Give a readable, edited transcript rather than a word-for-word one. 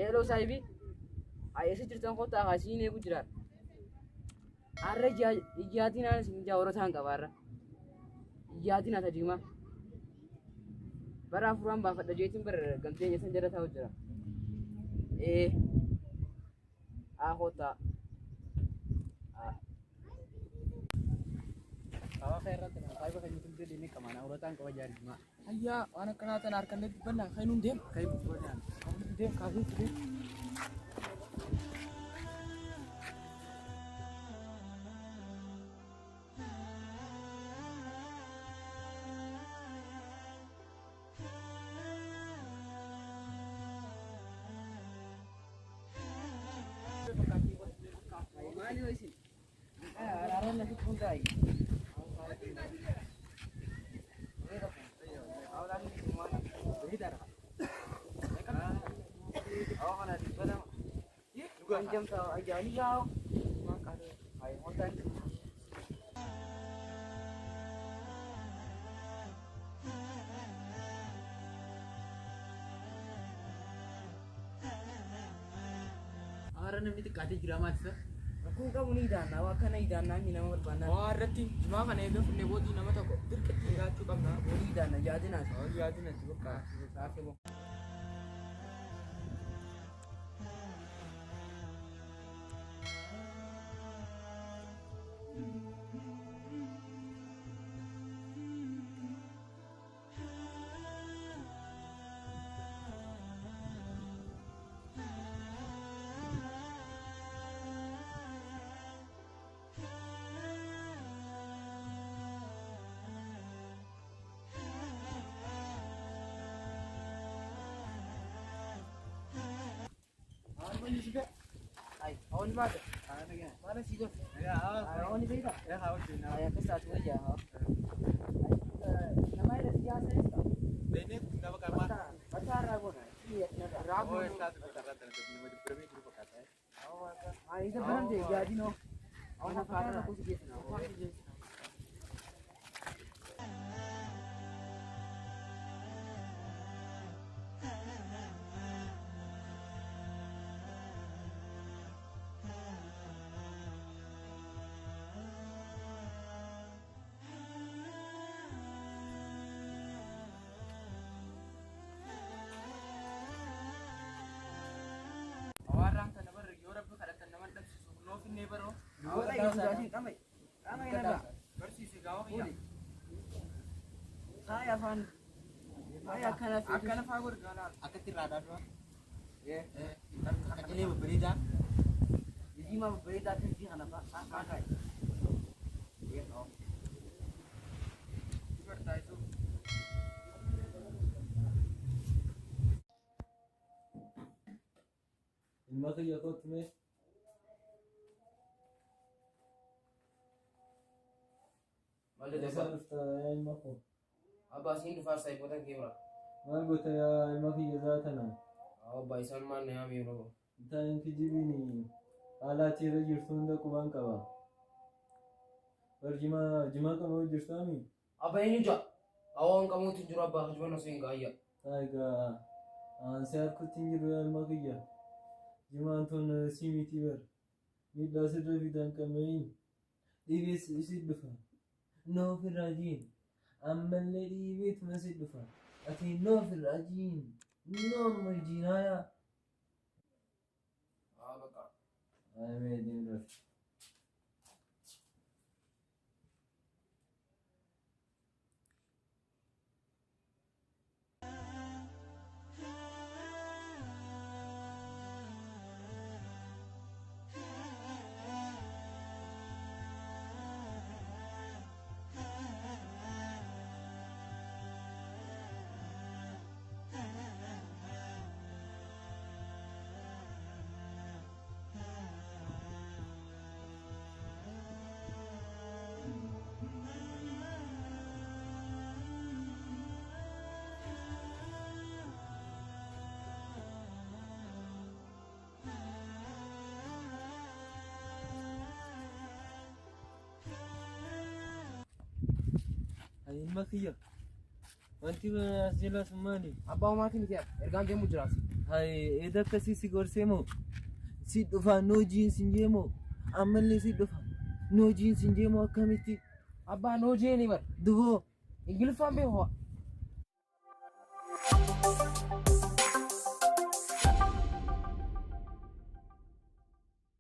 Hello Saibi, ayah sih cerita kota kasih ini aku jerat. Arre ijati nana sing jawara sangka barra. Ijati nana tadi mah. Bara furan ba fada jetin ber gamtenya sanjara tahu jira. Kota. Kawa khairat na kai ba kanyu tumde dini kamana uratan kawa jari ma. Ayya wana kanata narkan de banna kainun dem kai budan. Kamu dem kahi dem. Mali waisin. Araran nasi puntai. Jam tahu aja ni kau. Makan. Ayo hotel. Ara namni tikati jiramat sir. Aku kamu ni dah nawa kan ni dah nami nama berbana. Oh arti cuma kan itu nebodi nama tu kok. Terkait tinggal tu bang na. Ni dah na jadi na. Oh jadi na tu kak. Sahaja bang. Ini juga. Ay, awal mana? Mana sih tu? Ya, awal ni berita. Ya, awal ni. Ya, kesat tu aja. Nama dia siapa ni? Ini nama kamu. Pacar ragu na. Iya, ragu. Oh, esat pacar ragu. Nama dia Premi Guru kata. Oh, ini benar deh. Jadi no. Awal nak kata aku sih na. Orang tanah baru, orang tu kadang tanah mana no fin neighbor no. Awak dah jadi kami ini apa? Bersih segala ya. Saya fan, saya akan fagur ganar. Akan tirada tu. Ya. Akan ini berita. Jadi mah berita sih apa? Pakai. Ya no. Berita itu. الماضي يقول تمي Malu ليس dapat. نفتا الماضي Abah sini far saya potong kamera. ما قلت يا الماضي ذاتنا Baisan mana yang miro. انت انك جيبيني على تيرا جرسون دا كوبان كوا برجما جما كانوا جرسامي Abah ini juga. Awang kamu tu jurah bah cuma nasi enggak ya. تايغا انسار كتين جرو الماضي يا جما انتون سيميتي بر ميدا سر في دان كمين ديبيس يسيد دفا نو في الراجين اما الذي بيت مسيد دفا اتي نو في الراجين نو مرجينايا Bakar. I made him ilma kiyya wanti as jala sun maali abbaa homaatii miti ergaan deemu jiraas eda akkasii si gorsee moo si dhufa no jeans injee moo ammallee si dhufa no jeans injee moo akkamitti abbaa no jeeni bar duboo ingiliffaan beeku